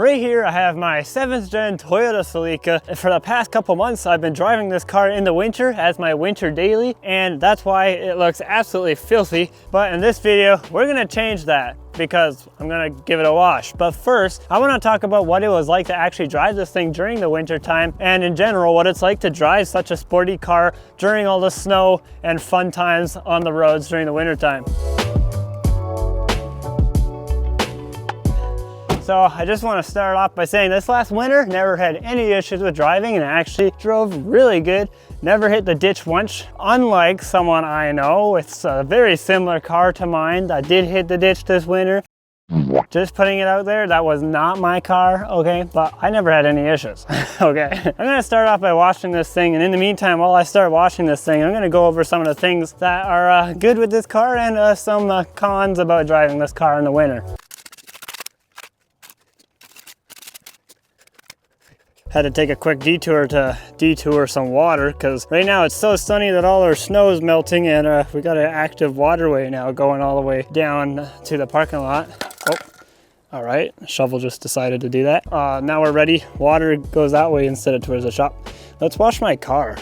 Right here I have my 7th gen Toyota Celica. For the past couple months I've been driving this car in the winter as my winter daily, and that's why it looks absolutely filthy. But in this video we're gonna change that because I'm gonna give it a wash. But first I want to talk about what it was like to actually drive this thing during the winter time, and in general what it's like to drive such a sporty car during all the snow and fun times on the roads during the winter time. So I just want to start off by saying this last winter never had any issues with driving and actually drove really good. Never hit the ditch once, unlike someone I know with a very similar car to mine that did hit the ditch this winter. Just putting it out there, that was not my car, okay? But I never had any issues, okay? I'm gonna start off by washing this thing, and in the meantime, while I start washing this thing, I'm gonna go over some of the things that are good with this car and some cons about driving this car in the winter. Had to take a quick detour to detour some water because right now it's so sunny that all our snow is melting, and we got an active waterway now going all the way down to the parking lot. Oh, all right, shovel just decided to do that. Now we're ready. Water goes that way instead of towards the shop. Let's wash my car.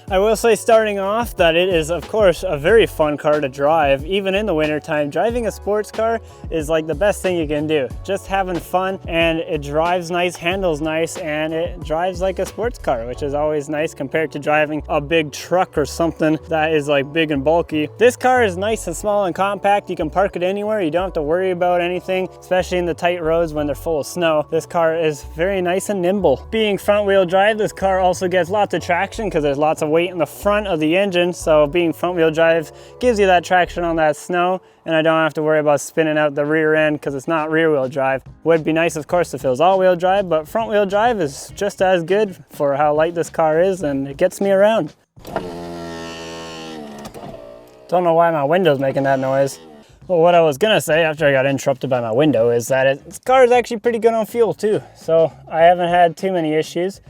I will say starting off that it is of course a very fun car to drive even in the winter time. Driving a sports car is like the best thing you can do. Just having fun, and it drives nice, handles nice, and it drives like a sports car, which is always nice compared to driving a big truck or something that is like big and bulky. This car is nice and small and compact. You can park it anywhere. You don't have to worry about anything, especially in the tight roads when they're full of snow. This car is very nice and nimble. Being front wheel drive, this car also gets lots of traction because there's lots of weight in the front of the engine, so being front wheel drive gives you that traction on that snow, and I don't have to worry about spinning out the rear end because it's not rear wheel drive. Would be nice of course if it was all wheel drive, but front wheel drive is just as good for how light this car is, and it gets me around. Don't know why my window's making that noise. Well, what I was gonna say after I got interrupted by my window is that this car is actually pretty good on fuel too, so I haven't had too many issues.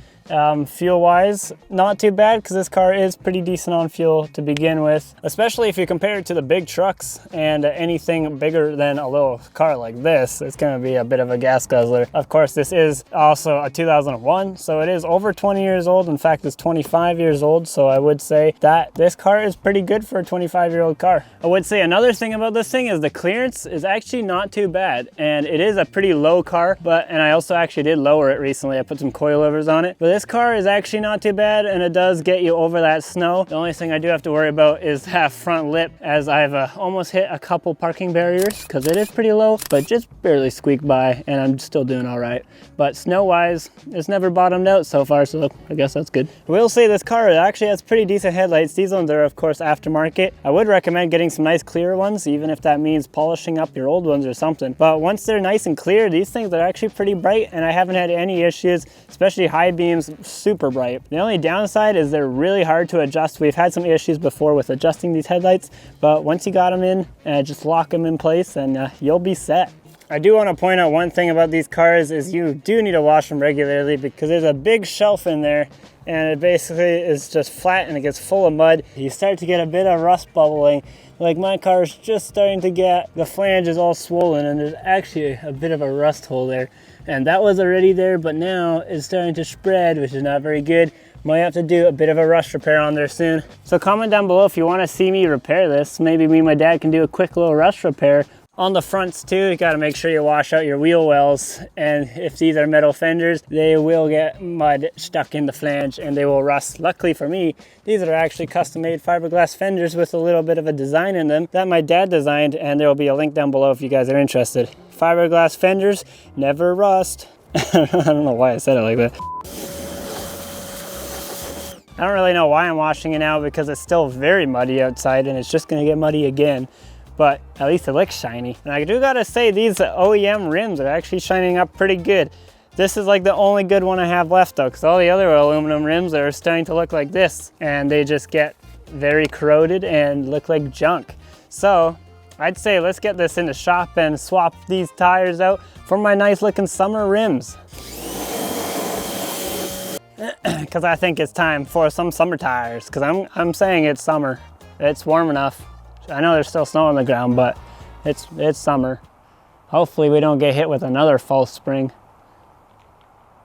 Fuel wise, not too bad because this car is pretty decent on fuel to begin with, especially if you compare it to the big trucks and anything bigger than a little car like this. It's going to be a bit of a gas guzzler. Of course, this is also a 2001, so it is over 20 years old. In fact, it's 25 years old, so I would say that this car is pretty good for a 25-year-old car. I would say another thing about this thing is the clearance is actually not too bad, and it is a pretty low car, and I also actually did lower it recently. I put some coilovers on it, but this car is actually not too bad, and it does get you over that snow. The only thing I do have to worry about is that front lip, as I've almost hit a couple parking barriers because it is pretty low, but just barely squeaked by, and I'm still doing all right. But snow wise, it's never bottomed out so far, so I guess that's good. I will say this car actually has pretty decent headlights. These ones are of course aftermarket. I would recommend getting some nice clear ones, even if that means polishing up your old ones or something. But once they're nice and clear, these things are actually pretty bright, and I haven't had any issues, especially high beams, super bright. The only downside is they're really hard to adjust. We've had some issues before with adjusting these headlights, but once you got them in, just lock them in place and you'll be set. I do want to point out one thing about these cars is you do need to wash them regularly because there's a big shelf in there, and it basically is just flat and it gets full of mud. You start to get a bit of rust bubbling. Like my car is just starting to get, the flange is all swollen, and there's actually a bit of a rust hole there. And that was already there, but now it's starting to spread, which is not very good. Might have to do a bit of a rust repair on there soon. So comment down below if you want to see me repair this. Maybe me and my dad can do a quick little rust repair. On the fronts too, you got to make sure you wash out your wheel wells, and if these are metal fenders, they will get mud stuck in the flange and they will rust. Luckily for me, these are actually custom made fiberglass fenders with a little bit of a design in them that my dad designed, and there will be a link down below if you guys are interested. Fiberglass fenders never rust. I don't know why I said it like that. I don't really know why I'm washing it now because it's still very muddy outside, and it's just going to get muddy again. But at least it looks shiny. And I do gotta say, these OEM rims are actually shining up pretty good. This is like the only good one I have left though, because all the other aluminum rims are starting to look like this, and they just get very corroded and look like junk. So I'd say let's get this in the shop and swap these tires out for my nice looking summer rims. Because I think it's time for some summer tires, because I'm saying it's summer. It's warm enough. I know there's still snow on the ground, but it's summer. Hopefully we don't get hit with another false spring.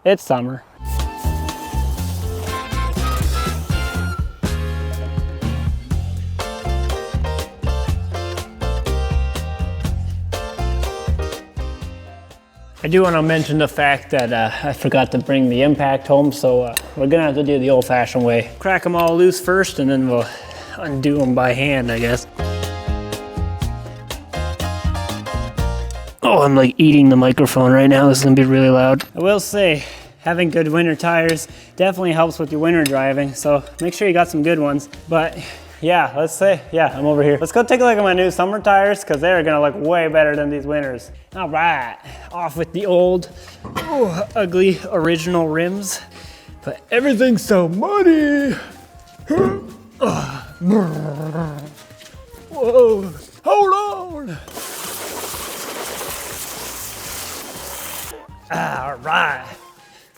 It's summer. I do want to mention the fact that I forgot to bring the impact home, so we're gonna have to do the old-fashioned way. Crack them all loose first, and then we'll undo them by hand, I guess. Oh, I'm like eating the microphone right now. This is gonna be really loud. I will say, having good winter tires definitely helps with your winter driving, so make sure you got some good ones. But yeah, I'm over here. Let's go take a look at my new summer tires, because they're gonna look way better than these winters. All right, off with the old, ugly original rims, but everything's so muddy. Whoa, hold on. All right.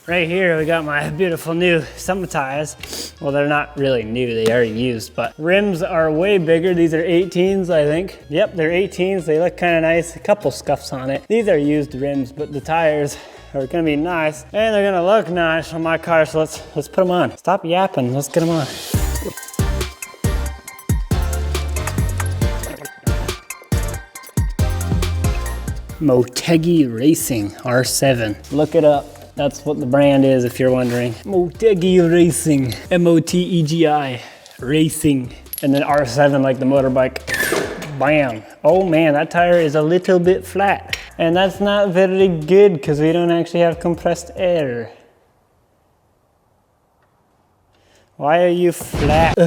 Right here, we got my beautiful new summer tires. Well, they're not really new, they are used, but rims are way bigger. These are 18s, I think. Yep, they're 18s. They look kind of nice. A couple scuffs on it. These are used rims, but the tires are gonna be nice, and they're gonna look nice on my car, so let's put them on. Stop yapping, let's get them on. Motegi Racing R7. Look it up. That's what the brand is, if you're wondering. Motegi Racing, M-O-T-E-G-I, Racing. And then R7 like the motorbike. Bam. Oh man, that tire is a little bit flat. And that's not very good, because we don't actually have compressed air. Why are you flat?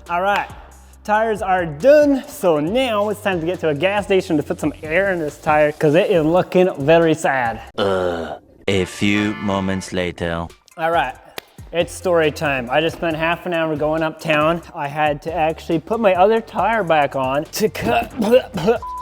All right. Tires are done, so now it's time to get to a gas station to put some air in this tire, because it is looking very sad. A few moments later. All right, it's story time. I just spent half an hour going uptown. I had to actually put my other tire back on to cut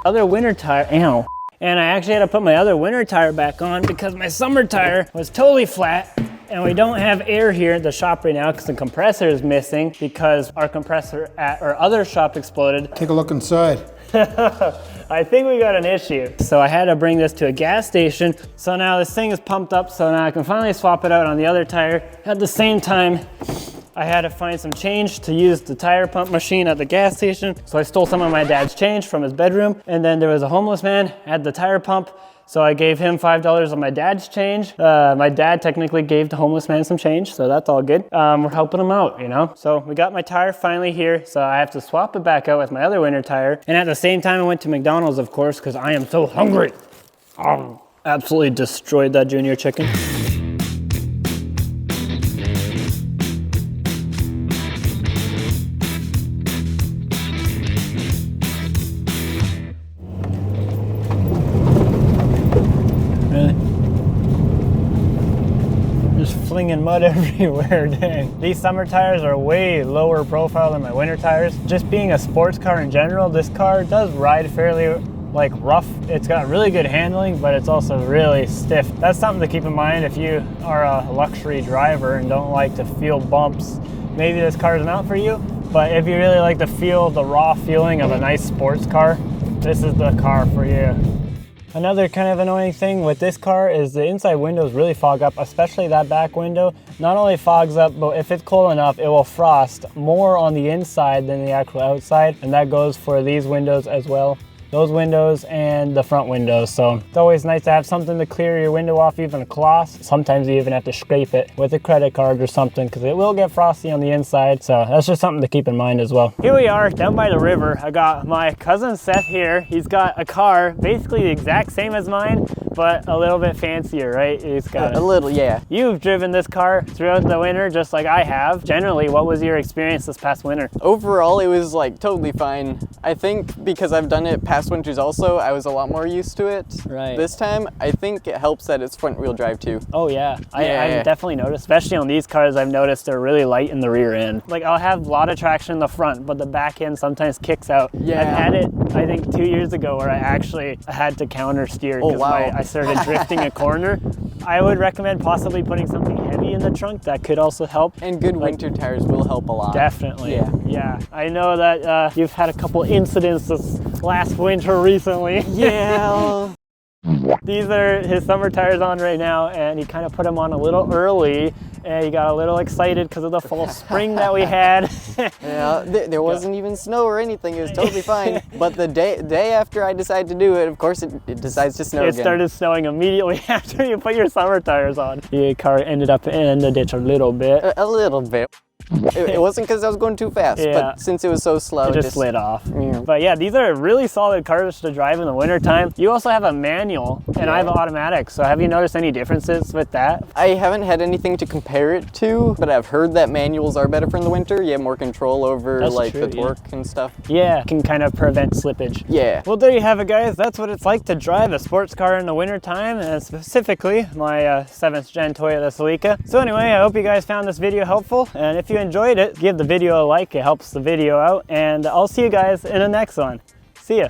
other winter tire, ow. And I actually had to put my other winter tire back on because my summer tire was totally flat. And we don't have air here at the shop right now because the compressor is missing because our compressor at our other shop exploded. Take a look inside. I think we got an issue. So I had to bring this to a gas station. So now this thing is pumped up, so now I can finally swap it out on the other tire. At the same time, I had to find some change to use the tire pump machine at the gas station. So I stole some of my dad's change from his bedroom. And then there was a homeless man at the tire pump. So I gave him $5 of my dad's change. My dad technically gave the homeless man some change, so that's all good. We're helping him out, you know? So we got my tire finally here, so I have to swap it back out with my other winter tire. And at the same time, I went to McDonald's, of course, because I am so hungry. Absolutely destroyed that junior chicken. Flinging mud everywhere, dang. These summer tires are way lower profile than my winter tires. Just being a sports car in general, this car does ride fairly like rough. It's got really good handling, but it's also really stiff. That's something to keep in mind if you are a luxury driver and don't like to feel bumps. Maybe this car is not for you, but if you really like to feel the raw feeling of a nice sports car, this is the car for you. Another kind of annoying thing with this car is the inside windows really fog up, especially that back window. Not only fogs up, but if it's cold enough, it will frost more on the inside than the actual outside. And that goes for these windows as well. Those windows and the front windows. So it's always nice to have something to clear your window off, even a cloth. Sometimes you even have to scrape it with a credit card or something because it will get frosty on the inside. So that's just something to keep in mind as well. Here we are down by the river. I got my cousin Seth here. He's got a car basically the exact same as mine, but a little bit fancier, right? He's got a little, yeah. You've driven this car throughout the winter just like I have. Generally, what was your experience this past winter? Overall, it was like totally fine. I think because I've done it past winters also, I was a lot more used to it. Right. This time, I think it helps that it's front wheel drive too. Oh yeah, I've definitely noticed, especially on these cars, I've noticed they're really light in the rear end. Like I'll have a lot of traction in the front, but the back end sometimes kicks out. Yeah. I've had it, I think 2 years ago where I actually had to counter steer because I started drifting a corner. I would recommend possibly putting something heavy in the trunk that could also help. And good winter tires will help a lot. Definitely. Yeah. Yeah. I know that you've had a couple incidents this last winter recently. Yeah. These are his summer tires on right now, and he kind of put them on a little early, and he got a little excited because of the fall spring that we had. Yeah, there wasn't even snow or anything. It was totally fine. But the day after I decided to do it, of course, it decides to snow again. It started snowing immediately after you put your summer tires on. The car ended up in the ditch a little bit. A little bit. It wasn't because I was going too fast, but since it was so slow, it just slid off. Yeah. But yeah, these are really solid cars to drive in the wintertime. You also have a manual, and I have an automatic, so have you noticed any differences with that? I haven't had anything to compare it to, but I've heard that manuals are better for in the winter. You have more control over the torque and stuff. Yeah, can kind of prevent slippage. Yeah. Well, there you have it, guys. That's what it's like to drive a sports car in the wintertime, and specifically my 7th gen Toyota Celica. So anyway, I hope you guys found this video helpful, and if you enjoyed it, give the video a like. It helps the video out, and I'll see you guys in the next one. See ya.